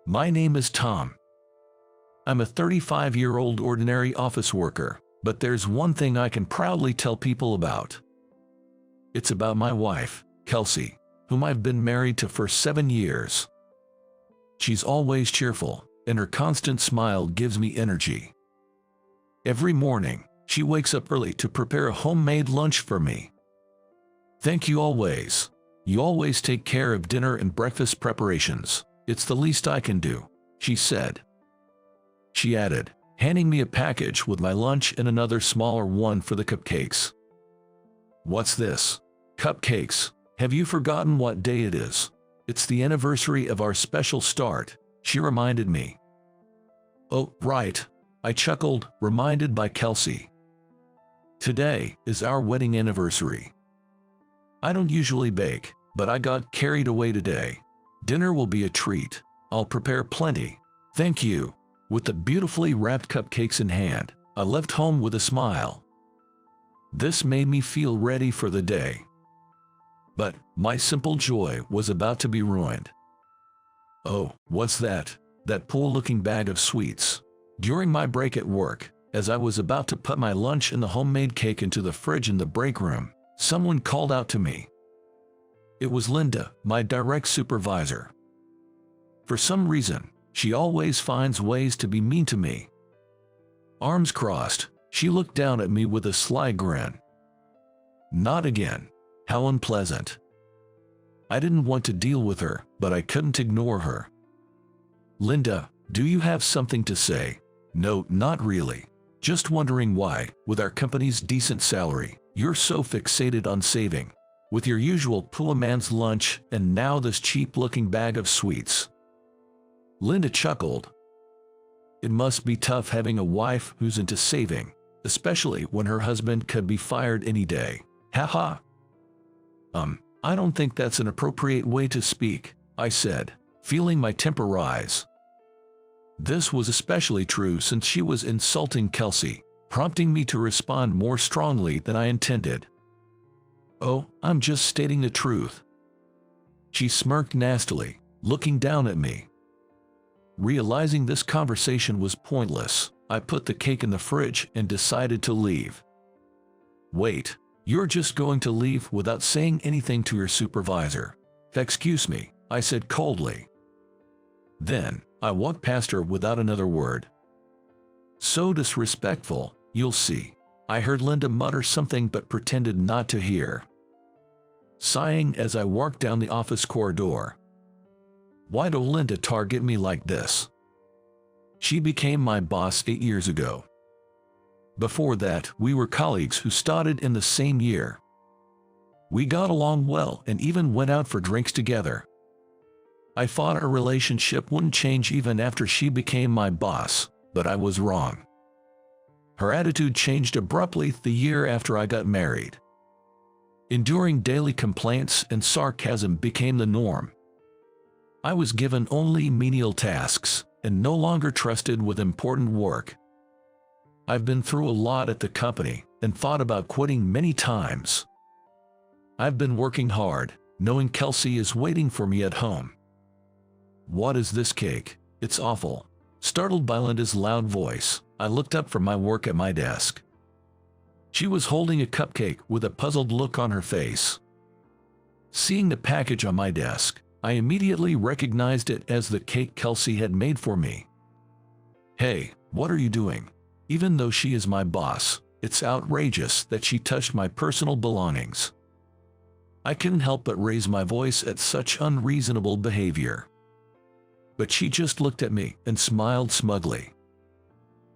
My name is Tom. I'm a 35-year-old ordinary office worker, but there's one thing I can proudly tell people about. It's about my wife, Kelsey, whom I've been married to for 7 years. She's always cheerful, and her constant smile gives me energy. Every morning, she wakes up early to prepare a homemade lunch for me. Thank you always. You always take care of dinner and breakfast preparations. It's the least I can do, she said. She added, handing me a package with my lunch and another smaller one for the cupcakes. What's this? Cupcakes? Have you forgotten what day it is? It's the anniversary of our special start, she reminded me. Oh, right, I chuckled, reminded by Kelsey. Today is our wedding anniversary. I don't usually bake, but I got carried away today. Dinner will be a treat. I'll prepare plenty. Thank you. With the beautifully wrapped cupcakes in hand, I left home with a smile. This made me feel ready for the day. But my simple joy was about to be ruined. Oh, what's that? That poor-looking bag of sweets. During my break at work, as I was about to put my lunch and the homemade cake into the fridge in the break room, someone called out to me. It was Linda, my direct supervisor. For some reason, she always finds ways to be mean to me. Arms crossed, she looked down at me with a sly grin. Not again. How unpleasant. I didn't want to deal with her, but I couldn't ignore her. Linda, do you have something to say? No, not really. Just wondering why, with our company's decent salary, you're so fixated on saving. With your usual poor man's lunch and now this cheap-looking bag of sweets. Linda chuckled. It must be tough having a wife who's into saving, especially when her husband could be fired any day. Haha. I don't think that's an appropriate way to speak, I said, feeling my temper rise. This was especially true since she was insulting Kelsey, prompting me to respond more strongly than I intended. Oh, I'm just stating the truth. She smirked nastily, looking down at me. Realizing this conversation was pointless, I put the cake in the fridge and decided to leave. Wait, you're just going to leave without saying anything to your supervisor? Excuse me, I said coldly. Then, I walked past her without another word. So disrespectful, you'll see. I heard Linda mutter something but pretended not to hear. Sighing as I walked down the office corridor. Why'd Linda target me like this? She became my boss 8 years ago. Before that, we were colleagues who started in the same year. We got along well and even went out for drinks together. I thought our relationship wouldn't change even after she became my boss, but I was wrong. Her attitude changed abruptly the year after I got married. Enduring daily complaints and sarcasm became the norm. I was given only menial tasks and no longer trusted with important work. I've been through a lot at the company and thought about quitting many times. I've been working hard, knowing Kelsey is waiting for me at home. What is this cake? It's awful. Startled by Linda's loud voice, I looked up from my work at my desk. She was holding a cupcake with a puzzled look on her face. Seeing the package on my desk, I immediately recognized it as the cake Kelsey had made for me. Hey, what are you doing? Even though she is my boss, it's outrageous that she touched my personal belongings. I couldn't help but raise my voice at such unreasonable behavior. But she just looked at me and smiled smugly.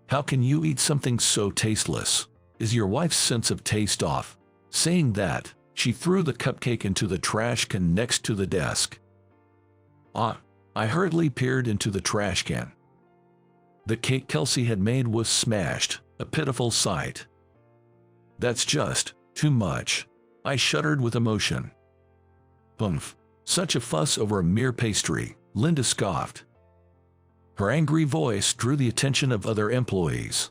How can you eat something so tasteless? Is your wife's sense of taste off? Saying that, she threw the cupcake into the trash can next to the desk. I hurriedly peered into the trash can. The cake Kelsey had made was smashed, a pitiful sight. That's just too much. I shuddered with emotion. Humph, such a fuss over a mere pastry, Linda scoffed. Her angry voice drew the attention of other employees.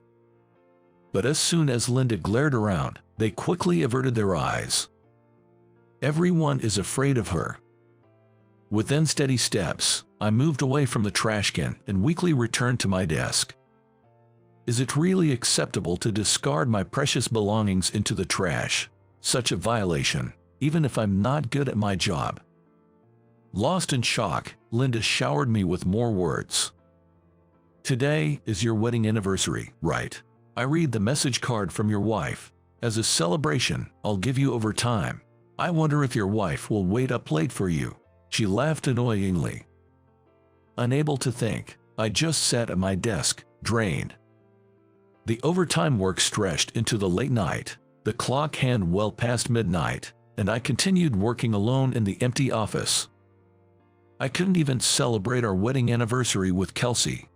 But as soon as Linda glared around, they quickly averted their eyes. Everyone is afraid of her. With unsteady steps, I I moved away from the trash can and weakly returned to my desk. Is it really acceptable to discard my precious belongings into the trash? Such a violation, even if I'm not good at my job. Lost in shock, Linda showered me with more words. Today is your wedding anniversary, right? I read the message card from your wife. As a celebration, I'll give you overtime. I wonder if your wife will wait up late for you. She laughed annoyingly. Unable to think, I just sat at my desk, drained. The overtime work stretched into the late night, the clock hand well past midnight, and I continued working alone in the empty office. I couldn't even celebrate our wedding anniversary with Kelsey.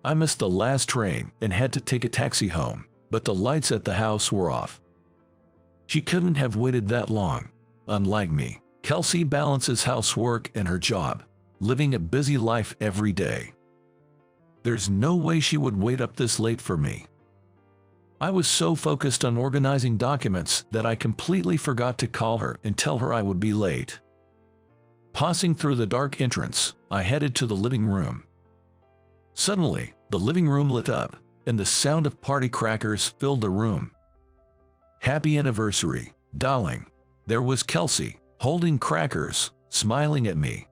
I missed the last train and had to take a taxi home, but the lights at the house were off. She couldn't have waited that long. Unlike me, Kelsey balances housework and her job, living a busy life every day. There's no way she would wait up this late for me. I was so focused on organizing documents that I completely forgot to call her and tell her I would be late. Passing through the dark entrance, I headed to the living room. Suddenly, the living room lit up, and the sound of party crackers filled the room. Happy anniversary, darling. There was Kelsey, holding crackers, smiling at me.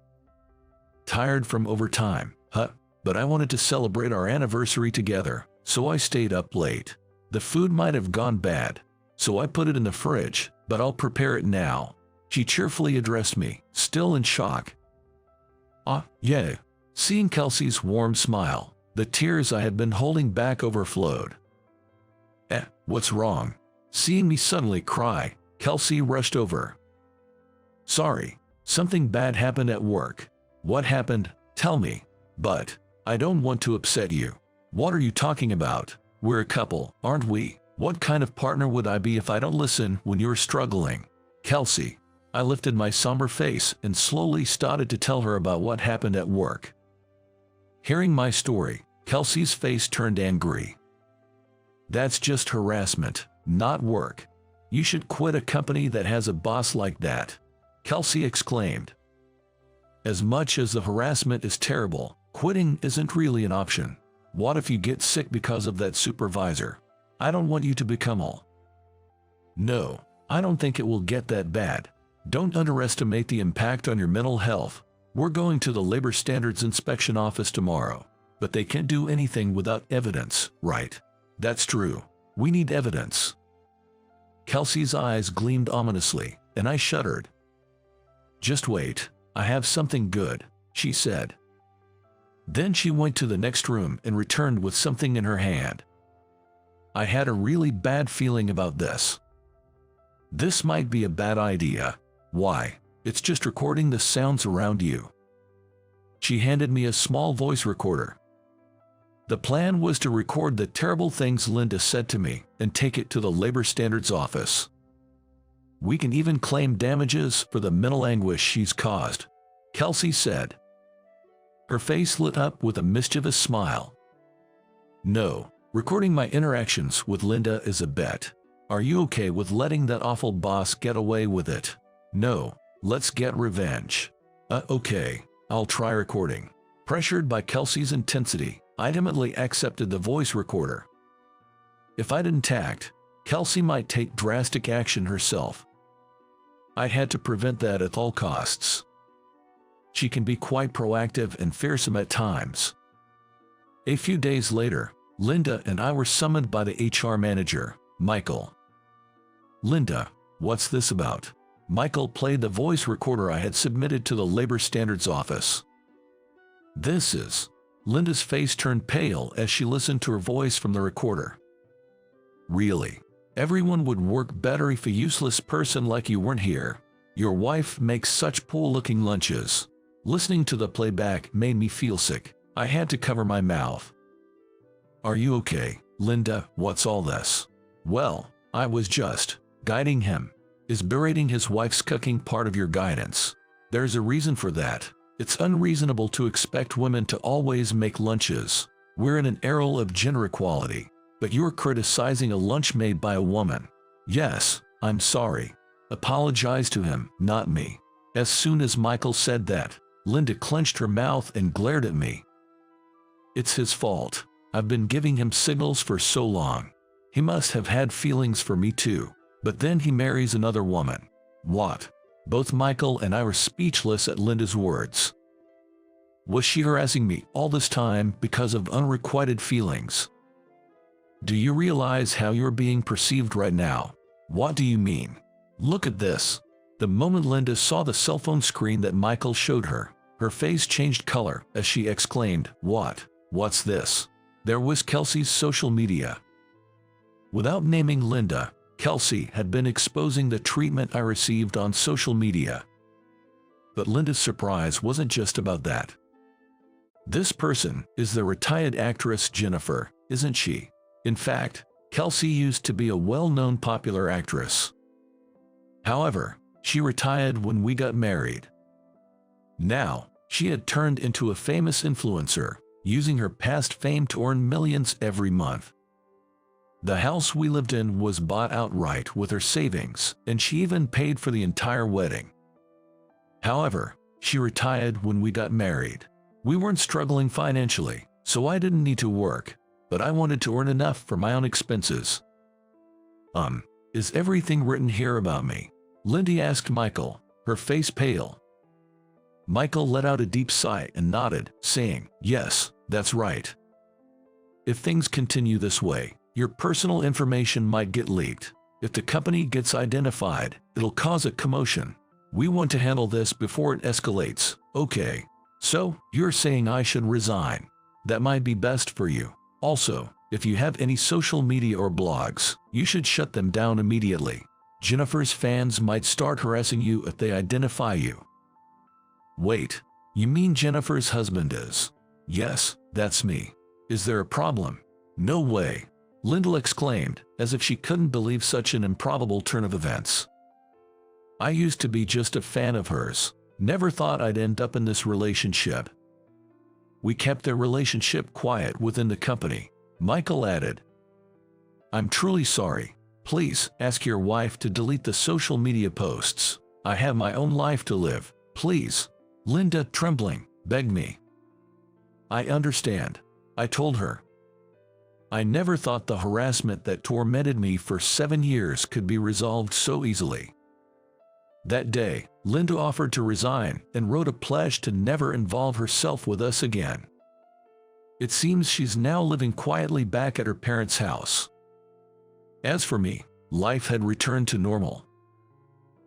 Tired from overtime, but I wanted to celebrate our anniversary together, so I stayed up late. The food might have gone bad, so I put it in the fridge, but I'll prepare it now. She cheerfully addressed me, still in shock. Yeah. Seeing Kelsey's warm smile, the tears I had been holding back overflowed. What's wrong? Seeing me suddenly cry, Kelsey rushed over. Sorry, something bad happened at work. What happened? Tell me. But I don't want to upset you. What are you talking about? We're a couple, aren't we? What kind of partner would I be if I don't listen when you're struggling? Kelsey. I lifted my somber face and slowly started to tell her about what happened at work. Hearing my story, Kelsey's face turned angry. That's just harassment, not work. You should quit a company that has a boss like that, Kelsey exclaimed. As much as the harassment is terrible, quitting isn't really an option. What if you get sick because of that supervisor? I don't want you to become ill. No, I don't think it will get that bad. Don't underestimate the impact on your mental health. We're going to the Labor Standards Inspection Office tomorrow, but they can't do anything without evidence, right? That's true. We need evidence. Kelsey's eyes gleamed ominously, and I shuddered. Just wait, I have something good, she said. Then she went to the next room and returned with something in her hand. I had a really bad feeling about this. This might be a bad idea. Why? It's just recording the sounds around you. She handed me a small voice recorder. The plan was to record the terrible things Linda said to me and take it to the Labor Standards Office. We can even claim damages for the mental anguish she's caused, Kelsey said. Her face lit up with a mischievous smile. No, recording my interactions with Linda is a bet. Are you okay with letting that awful boss get away with it? No, let's get revenge. Okay, I'll try recording. Pressured by Kelsey's intensity, I ultimately accepted the voice recorder. If I didn't act, Kelsey might take drastic action herself. I had to prevent that at all costs. She can be quite proactive and fearsome at times. A few days later, Linda and I were summoned by the HR manager, Michael. Linda, what's this about? Michael played the voice recorder I had submitted to the Labor Standards Office. This is... Linda's face turned pale as she listened to her voice from the recorder. Really? Everyone would work better if a useless person like you weren't here. Your wife makes such poor-looking lunches. Listening to the playback made me feel sick. I had to cover my mouth. Are you okay, Linda? What's all this? Well, I was just guiding him. Is berating his wife's cooking part of your guidance? There's a reason for that. It's unreasonable to expect women to always make lunches. We're in an era of gender equality, but you're criticizing a lunch made by a woman. Yes, I'm sorry. Apologize to him, not me. As soon as Michael said that, Linda clenched her mouth and glared at me. It's his fault. I've been giving him signals for so long. He must have had feelings for me too. But then he marries another woman. What? Both Michael and I were speechless at Linda's words. Was she harassing me all this time because of unrequited feelings? Do you realize how you're being perceived right now? What do you mean? Look at this. The moment Linda saw the cell phone screen that Michael showed her, her face changed color as she exclaimed, "What? What's this?" There was Kelsey's social media. Without naming Linda, Kelsey had been exposing the treatment I received on social media. But Linda's surprise wasn't just about that. This person is the retired actress Jennifer, isn't she? In fact, Kelsey used to be a well-known popular actress. However, she retired when we got married. Now, she had turned into a famous influencer, using her past fame to earn millions every month. The house we lived in was bought outright with her savings, and she even paid for the entire wedding. However, she retired when we got married. We weren't struggling financially, so I didn't need to work, but I wanted to earn enough for my own expenses. Is everything written here about me? Lindy asked Michael, her face pale. Michael let out a deep sigh and nodded, saying, "Yes, that's right. If things continue this way, your personal information might get leaked. If the company gets identified, it'll cause a commotion. We want to handle this before it escalates, okay? So, you're saying I should resign. That might be best for you. Also, if you have any social media or blogs, you should shut them down immediately. Jennifer's fans might start harassing you if they identify you." Wait, you mean Jennifer's husband is? Yes, that's me. Is there a problem? No way, Linda exclaimed, as if she couldn't believe such an improbable turn of events. I used to be just a fan of hers. Never thought I'd end up in this relationship. We kept their relationship quiet within the company, Michael added. I'm truly sorry. Please ask your wife to delete the social media posts. I have my own life to live. Please. Linda, trembling, begged me. I understand, I told her. I never thought the harassment that tormented me for 7 years could be resolved so easily. That day, Linda offered to resign and wrote a pledge to never involve herself with us again. It seems she's now living quietly back at her parents' house. As for me, life had returned to normal.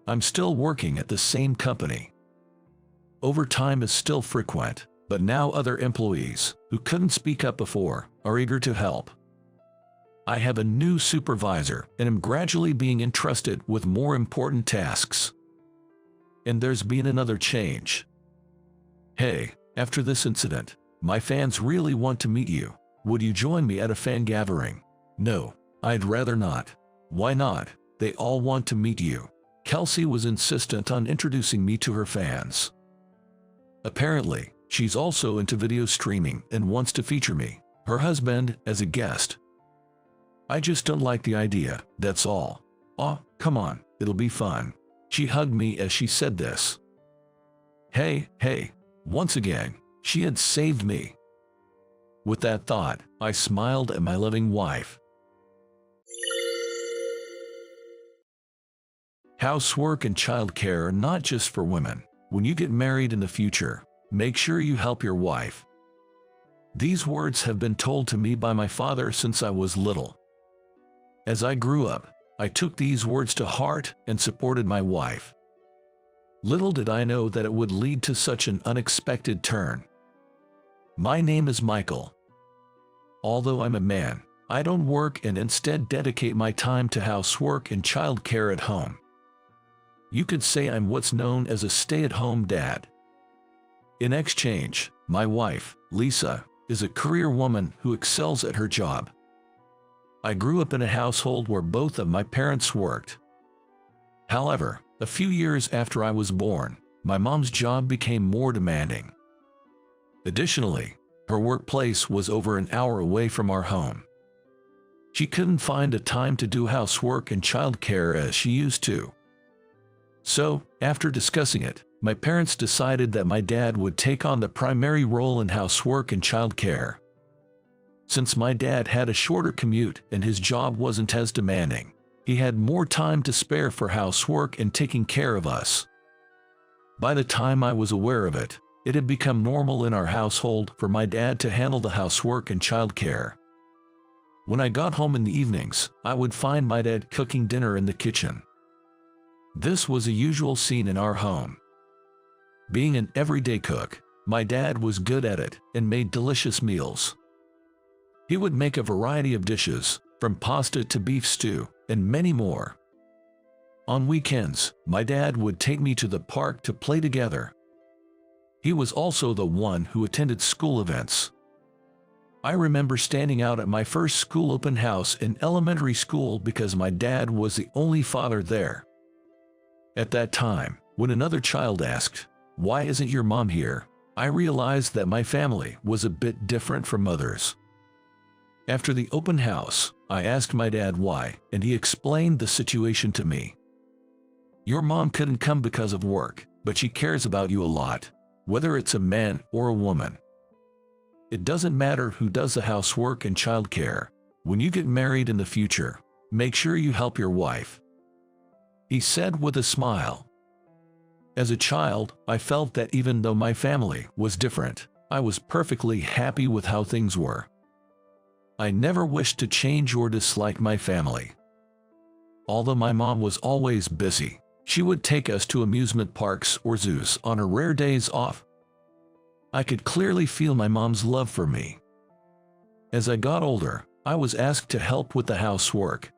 I'm still working at the same company. Overtime is still frequent, but now other employees, who couldn't speak up before, are eager to help. I have a new supervisor and am gradually being entrusted with more important tasks. And there's been another change. Hey, after this incident, my fans really want to meet you. Would you join me at a fan gathering? No, I'd rather not. Why not? They all want to meet you. Kelsey was insistent on introducing me to her fans. Apparently, she's also into video streaming and wants to feature me, her husband, as a guest. I just don't like the idea, that's all. Oh, come on, it'll be fun. She hugged me as she said this. Hey, once again, she had saved me. With that thought, I smiled at my loving wife. Housework and childcare are not just for women. When you get married in the future, make sure you help your wife. These words have been told to me by my father since I was little. As I grew up, I took these words to heart and supported my wife. Little did I know that it would lead to such an unexpected turn. My name is Michael. Although I'm a man, I don't work and instead dedicate my time to housework and childcare at home. You could say I'm what's known as a stay-at-home dad. In exchange, my wife, Lisa, is a career woman who excels at her job. I grew up in a household where both of my parents worked. However, a few years after I was born, my mom's job became more demanding. Additionally, her workplace was over an hour away from our home. She couldn't find the time to do housework and childcare as she used to. So, after discussing it, my parents decided that my dad would take on the primary role in housework and childcare. Since my dad had a shorter commute and his job wasn't as demanding, he had more time to spare for housework and taking care of us. By the time I was aware of it, it had become normal in our household for my dad to handle the housework and childcare. When I got home in the evenings, I would find my dad cooking dinner in the kitchen. This was a usual scene in our home. Being an everyday cook, my dad was good at it and made delicious meals. He would make a variety of dishes, from pasta to beef stew, and many more. On weekends, my dad would take me to the park to play together. He was also the one who attended school events. I remember standing out at my first school open house in elementary school because my dad was the only father there. At that time, when another child asked, "Why isn't your mom here?" I realized that my family was a bit different from others. After the open house, I asked my dad why, and he explained the situation to me. "Your mom couldn't come because of work, but she cares about you a lot, whether it's a man or a woman. It doesn't matter who does the housework and childcare. When you get married in the future, make sure you help your wife," he said with a smile. As a child, I felt that even though my family was different, I was perfectly happy with how things were. I never wished to change or dislike my family. Although my mom was always busy, she would take us to amusement parks or zoos on her rare days off. I could clearly feel my mom's love for me. As I got older, I was asked to help with the housework.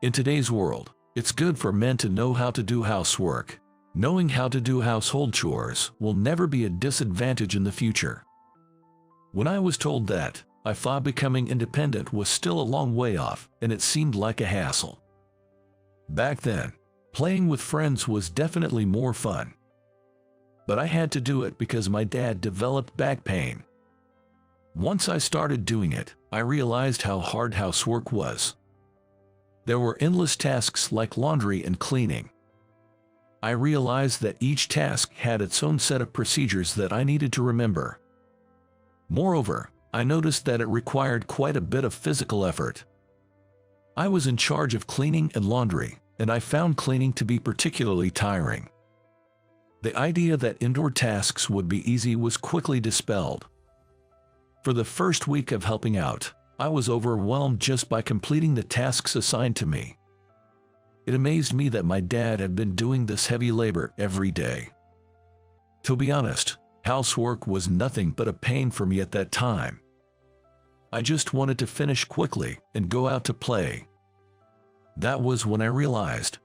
In today's world, it's good for men to know how to do housework. Knowing how to do household chores will never be a disadvantage in the future. When I was told that, I thought becoming independent was still a long way off, and it seemed like a hassle. Back then, playing with friends was definitely more fun. But I had to do it because my dad developed back pain. Once I started doing it, I realized how hard housework was. There were endless tasks like laundry and cleaning. I realized that each task had its own set of procedures that I needed to remember. Moreover, I noticed that it required quite a bit of physical effort. I was in charge of cleaning and laundry, and I found cleaning to be particularly tiring. The idea that indoor tasks would be easy was quickly dispelled. For the first week of helping out, I was overwhelmed just by completing the tasks assigned to me. It amazed me that my dad had been doing this heavy labor every day. To be honest, housework was nothing but a pain for me at that time. I just wanted to finish quickly and go out to play. That was when I realized.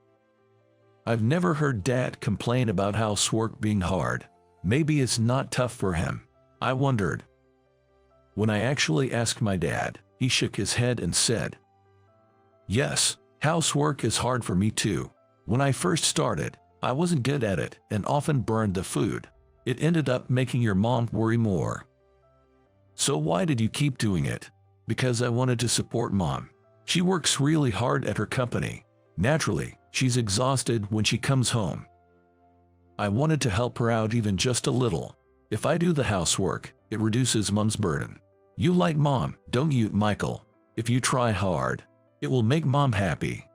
I've never heard Dad complain about housework being hard. Maybe it's not tough for him, I wondered. When I actually asked my dad, he shook his head and said, "Yes, housework is hard for me too. When I first started, I wasn't good at it and often burned the food. It ended up making your mom worry more." "So why did you keep doing it?" "Because I wanted to support Mom. She works really hard at her company. Naturally, she's exhausted when she comes home. I wanted to help her out even just a little. If I do the housework, it reduces Mom's burden. You like Mom, don't you, Michael? If you try hard, it will make Mom happy."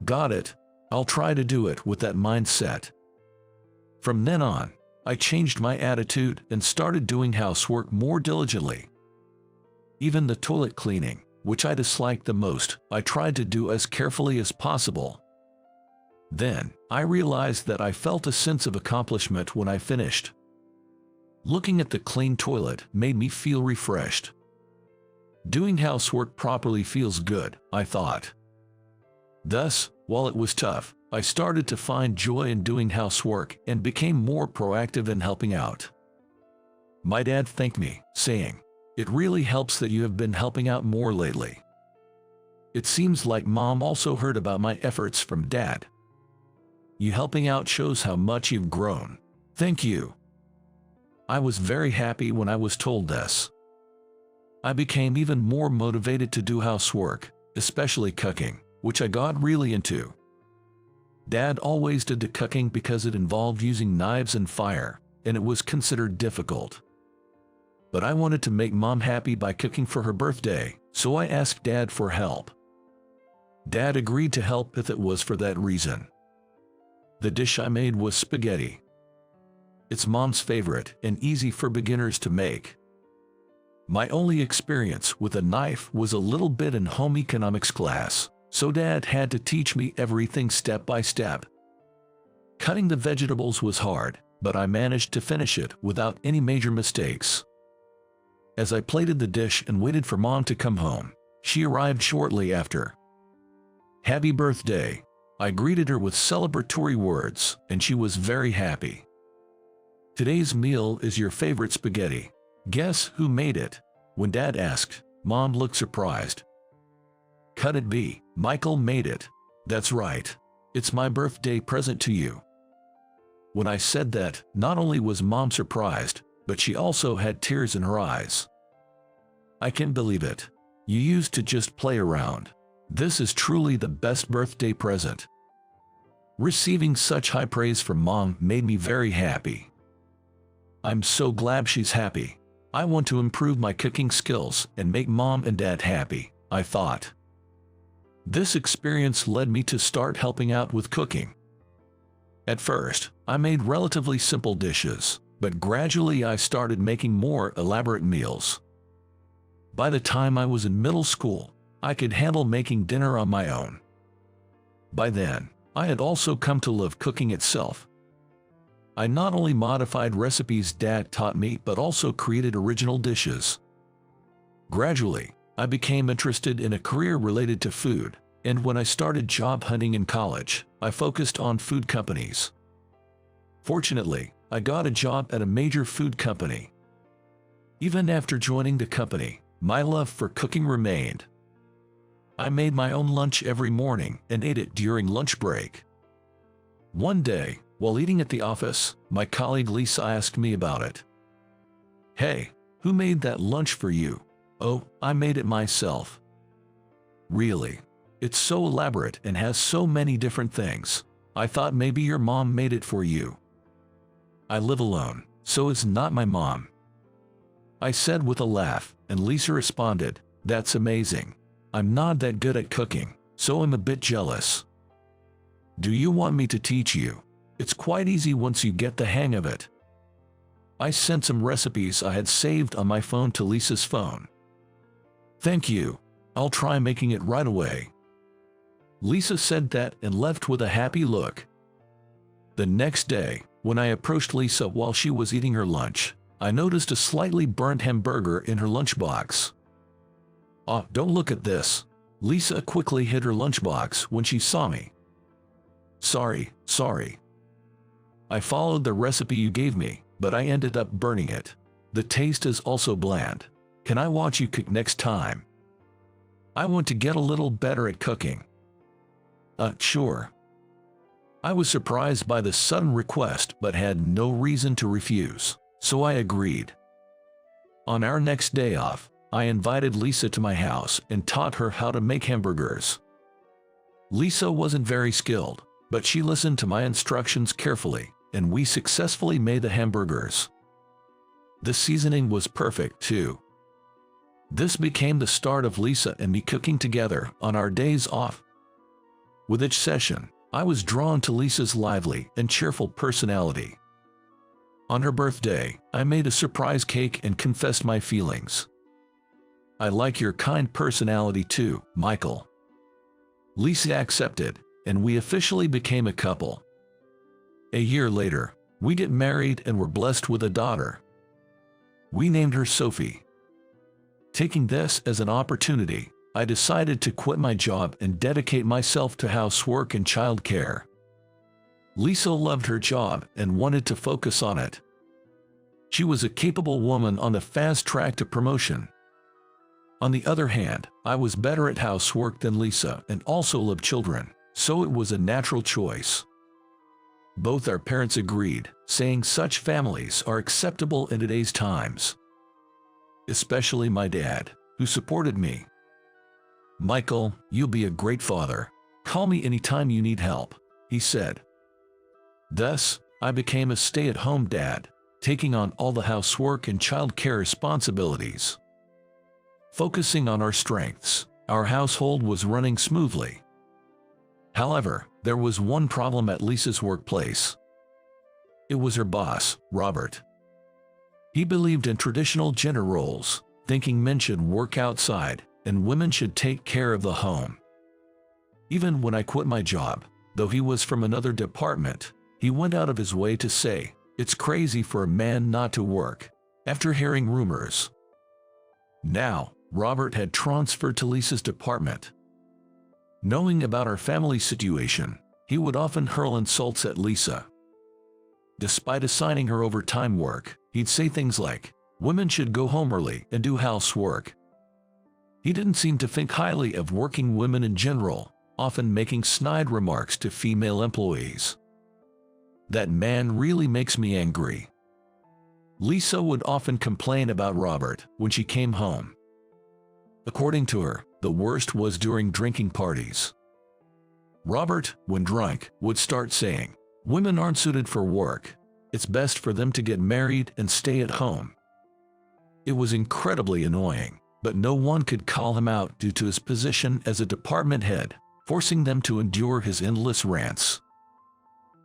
"Got it. I'll try to do it with that mindset." From then on, I changed my attitude and started doing housework more diligently. Even the toilet cleaning, which I disliked the most, I tried to do as carefully as possible. Then, I realized that I felt a sense of accomplishment when I finished. Looking at the clean toilet made me feel refreshed. Doing housework properly feels good, I thought. Thus, while it was tough, I started to find joy in doing housework and became more proactive in helping out. My dad thanked me, saying, "It really helps that you have been helping out more lately." It seems like Mom also heard about my efforts from Dad. "You helping out shows how much you've grown. Thank you." I was very happy when I was told this. I became even more motivated to do housework, especially cooking, which I got really into. Dad always did the cooking because it involved using knives and fire, and it was considered difficult. But I wanted to make Mom happy by cooking for her birthday, so I asked Dad for help. Dad agreed to help if it was for that reason. The dish I made was spaghetti. It's Mom's favorite and easy for beginners to make. My only experience with a knife was a little bit in home economics class, so Dad had to teach me everything step by step. Cutting the vegetables was hard, but I managed to finish it without any major mistakes. As I plated the dish and waited for Mom to come home, she arrived shortly after. "Happy birthday." I greeted her with celebratory words, and she was very happy. "Today's meal is your favorite spaghetti. Guess who made it?" When Dad asked, Mom looked surprised. "Could it be Michael made it?" "That's right. It's my birthday present to you." When I said that, not only was Mom surprised, but she also had tears in her eyes. "I can't believe it. You used to just play around. This is truly the best birthday present." Receiving such high praise from Mom made me very happy. I'm so glad she's happy. I want to improve my cooking skills and make Mom and Dad happy, I thought. This experience led me to start helping out with cooking. At first, I made relatively simple dishes, but gradually I started making more elaborate meals. By the time I was in middle school, I could handle making dinner on my own. By then, I had also come to love cooking itself. I not only modified recipes Dad taught me but also created original dishes. Gradually, I became interested in a career related to food, and when I started job hunting in college, I focused on food companies. Fortunately, I got a job at a major food company. Even after joining the company, my love for cooking remained. I made my own lunch every morning and ate it during lunch break. One day, while eating at the office, my colleague Lisa asked me about it. "Hey, who made that lunch for you?" "Oh, I made it myself." "Really? It's so elaborate and has so many different things. I thought maybe your mom made it for you." "I live alone, so it's not my mom," I said with a laugh, and Lisa responded, "That's amazing. I'm not that good at cooking, so I'm a bit jealous. Do you want me to teach you? It's quite easy once you get the hang of it." I sent some recipes I had saved on my phone to Lisa's phone. "Thank you. I'll try making it right away." Lisa said that and left with a happy look. The next day, when I approached Lisa while she was eating her lunch, I noticed a slightly burnt hamburger in her lunchbox. "Oh, don't look at this." Lisa quickly hid her lunchbox when she saw me. Sorry. I followed the recipe you gave me, but I ended up burning it. The taste is also bland. Can I watch you cook next time? I want to get a little better at cooking." Sure." I was surprised by the sudden request but had no reason to refuse, so I agreed. On our next day off, I invited Lisa to my house and taught her how to make hamburgers. Lisa wasn't very skilled, but she listened to my instructions carefully, and we successfully made the hamburgers. The seasoning was perfect too. This became the start of Lisa and me cooking together on our days off. With each session, I was drawn to Lisa's lively and cheerful personality. On her birthday, I made a surprise cake and confessed my feelings. "I like your kind personality too, Michael." Lisa accepted, and we officially became a couple. A year later, we get married and were blessed with a daughter. We named her Sophie. Taking this as an opportunity, I decided to quit my job and dedicate myself to housework and childcare. Lisa loved her job and wanted to focus on it. She was a capable woman on the fast track to promotion. On the other hand, I was better at housework than Lisa and also loved children, so it was a natural choice. Both our parents agreed, saying such families are acceptable in today's times. Especially my dad, who supported me. "Michael, you'll be a great father. Call me anytime you need help." he said. Thus, I became a stay-at-home dad, taking on all the housework and childcare responsibilities. Focusing on our strengths, our household was running smoothly. However, there was one problem at Lisa's workplace. It was her boss, Robert. He believed in traditional gender roles, thinking men should work outside and women should take care of the home. Even when I quit my job, though he was from another department, he went out of his way to say, "It's crazy for a man not to work," after hearing rumors. Now, Robert had transferred to Lisa's department. Knowing about our family situation, he would often hurl insults at Lisa. Despite assigning her overtime work, he'd say things like, "Women should go home early and do housework." He didn't seem to think highly of working women in general, often making snide remarks to female employees. That man really makes me angry. Lisa would often complain about Robert when she came home. According to her, the worst was during drinking parties. Robert, when drunk, would start saying, "Women aren't suited for work. It's best for them to get married and stay at home." It was incredibly annoying, but no one could call him out due to his position as a department head, forcing them to endure his endless rants.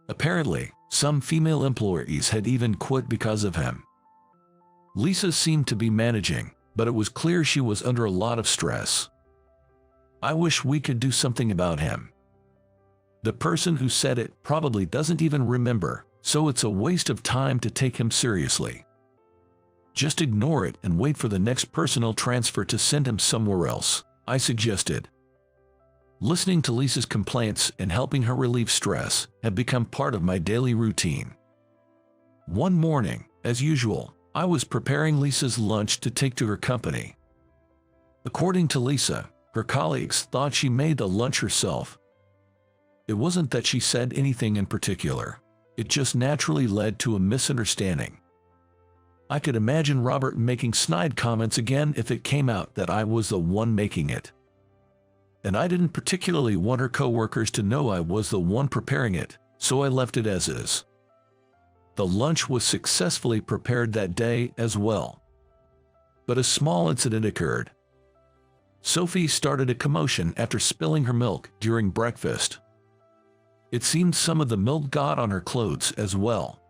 Apparently, some female employees had even quit because of him. Lisa seemed to be managing, but it was clear she was under a lot of stress. I wish we could do something about him. The person who said it probably doesn't even remember, so it's a waste of time to take him seriously. Just ignore it and wait for the next personnel transfer to send him somewhere else, I suggested. Listening to Lisa's complaints and helping her relieve stress had become part of my daily routine. One morning, as usual, I was preparing Lisa's lunch to take to her company. According to Lisa, her colleagues thought she made the lunch herself. It wasn't that she said anything in particular. It just naturally led to a misunderstanding. I could imagine Robert making snide comments again if it came out that I was the one making it. And I didn't particularly want her coworkers to know I was the one preparing it, so I left it as is. The lunch was successfully prepared that day as well. But a small incident occurred. Sophie started a commotion after spilling her milk during breakfast. It seemed some of the milk got on her clothes as well.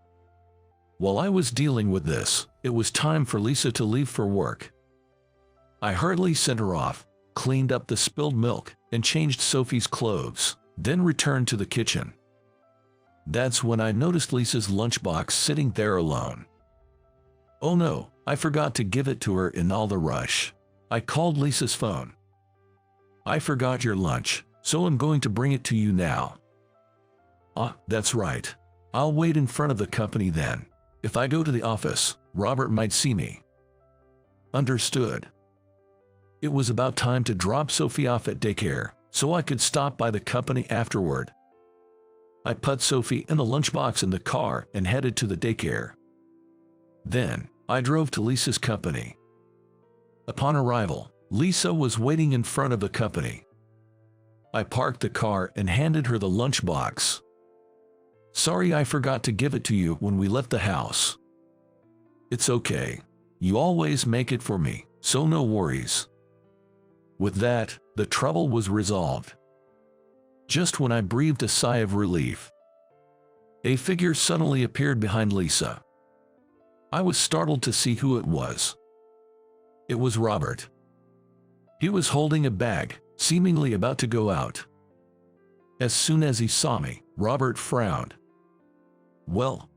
While I was dealing with this, it was time for Lisa to leave for work. I hurriedly sent her off, cleaned up the spilled milk, and changed Sophie's clothes, then returned to the kitchen. That's when I noticed Lisa's lunchbox sitting there alone. Oh no, I forgot to give it to her in all the rush. I called Lisa's phone. "I forgot your lunch, so I'm going to bring it to you now." "Ah, that's right. I'll wait in front of the company then. If I go to the office, Robert might see me." Understood. It was about time to drop Sophie off at daycare, so I could stop by the company afterward. I put Sophie and the lunchbox in the car and headed to the daycare. Then, I drove to Lisa's company. Upon arrival, Lisa was waiting in front of the company. I parked the car and handed her the lunchbox. "Sorry I forgot to give it to you when we left the house." "It's okay. You always make it for me, so no worries." With that, the trouble was resolved. Just when I breathed a sigh of relief, a figure suddenly appeared behind Lisa. I was startled to see who it was. It was Robert. He was holding a bag, seemingly about to go out. As soon as he saw me, Robert frowned. Well,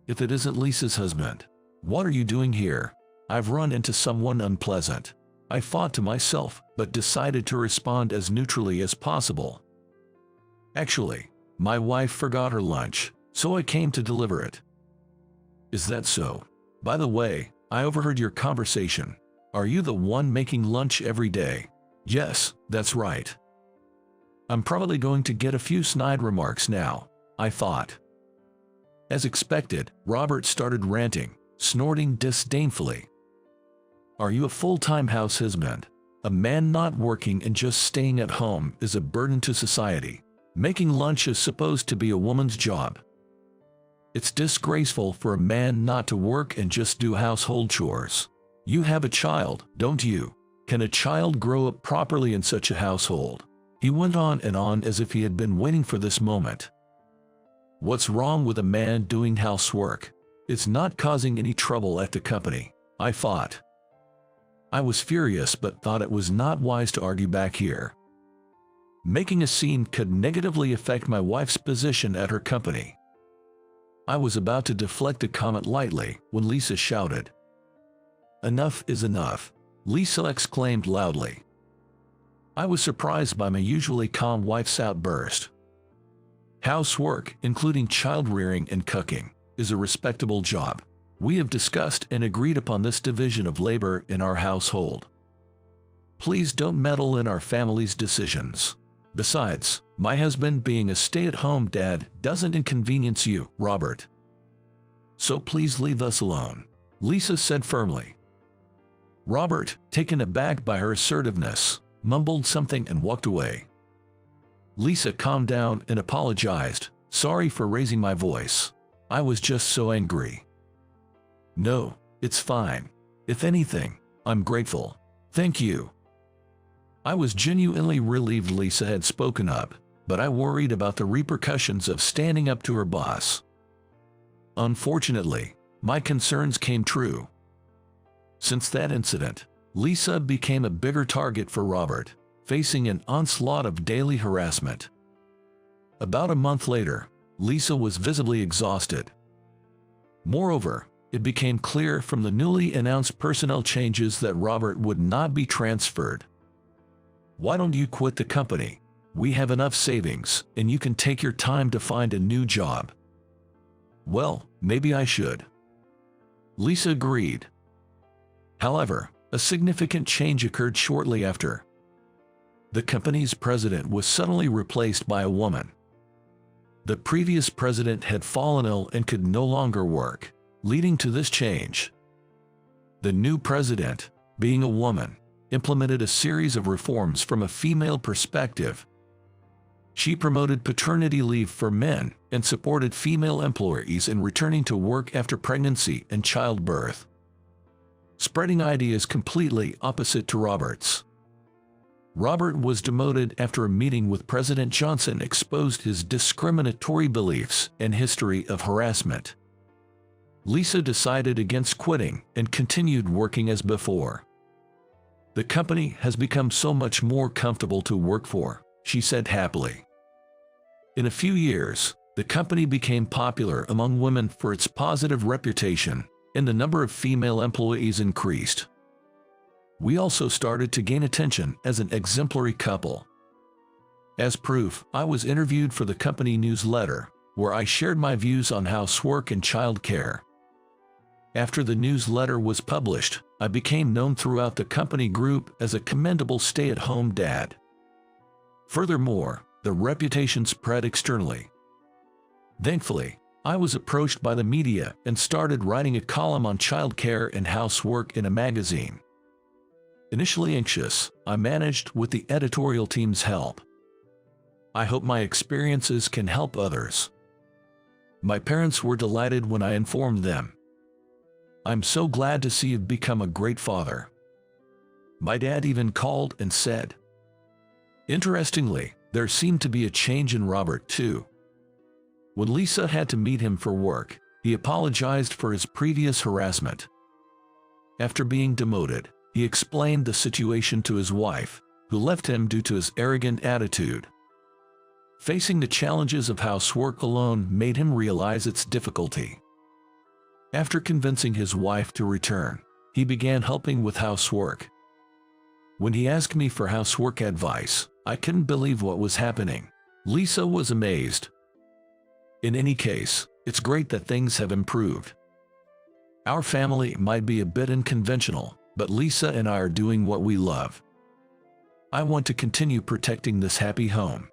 if it isn't Lisa's husband. What are you doing here? I've run into someone unpleasant." I thought to myself, but decided to respond as neutrally as possible. "Actually, my wife forgot her lunch, so I came to deliver it." "Is that so? By the way, I overheard your conversation. Are you the one making lunch every day?" "Yes, that's right." I'm probably going to get a few snide remarks now, I thought. As expected, Robert started ranting, snorting disdainfully. "Are you a full-time house husband? A man not working and just staying at home is a burden to society. Making lunch is supposed to be a woman's job. It's disgraceful for a man not to work and just do household chores. You have a child, don't you? Can a child grow up properly in such a household? He went on and on as if he had been waiting for this moment. What's wrong with a man doing housework? It's not causing any trouble at the company, I thought. I was furious but thought it was not wise to argue back here. Making a scene could negatively affect my wife's position at her company. I was about to deflect a comment lightly when Lisa shouted. "Enough is enough," Lisa exclaimed loudly. I was surprised by my usually calm wife's outburst. Housework, including child-rearing and cooking, is a respectable job. We have discussed and agreed upon this division of labor in our household. Please don't meddle in our family's decisions. Besides, my husband being a stay-at-home dad doesn't inconvenience you, Robert. So please leave us alone," Lisa said firmly. Robert, taken aback by her assertiveness, mumbled something and walked away. Lisa calmed down and apologized. "Sorry for raising my voice. I was just so angry." "No, it's fine. If anything, I'm grateful. Thank you." I was genuinely relieved Lisa had spoken up, but I worried about the repercussions of standing up to her boss. Unfortunately, my concerns came true. Since that incident, Lisa became a bigger target for Robert, facing an onslaught of daily harassment. About a month later, Lisa was visibly exhausted. Moreover, it became clear from the newly announced personnel changes that Robert would not be transferred. "Why don't you quit the company? We have enough savings, and you can take your time to find a new job." "Well, maybe I should." Lisa agreed. However, a significant change occurred shortly after. The company's president was suddenly replaced by a woman. The previous president had fallen ill and could no longer work, leading to this change. The new president, being a woman, implemented a series of reforms from a female perspective. She promoted paternity leave for men and supported female employees in returning to work after pregnancy and childbirth, spreading ideas completely opposite to Robert's. Robert was demoted after a meeting with President Johnson exposed his discriminatory beliefs and history of harassment. Lisa decided against quitting and continued working as before. "The company has become so much more comfortable to work for," she said happily. In a few years, the company became popular among women for its positive reputation, and the number of female employees increased. We also started to gain attention as an exemplary couple. As proof, I was interviewed for the company newsletter, where I shared my views on housework and child care. After the newsletter was published, I became known throughout the company group as a commendable stay-at-home dad. Furthermore, the reputation spread externally. Thankfully, I was approached by the media and started writing a column on childcare and housework in a magazine. Initially anxious, I managed with the editorial team's help. I hope my experiences can help others. My parents were delighted when I informed them. "I'm so glad to see you've become a great father." My dad even called and said. Interestingly, there seemed to be a change in Robert too. When Lisa had to meet him for work, he apologized for his previous harassment. After being demoted, he explained the situation to his wife, who left him due to his arrogant attitude. Facing the challenges of housework alone made him realize its difficulty. After convincing his wife to return, he began helping with housework. When he asked me for housework advice, I couldn't believe what was happening. Lisa was amazed. In any case, it's great that things have improved. Our family might be a bit unconventional, but Lisa and I are doing what we love. I want to continue protecting this happy home.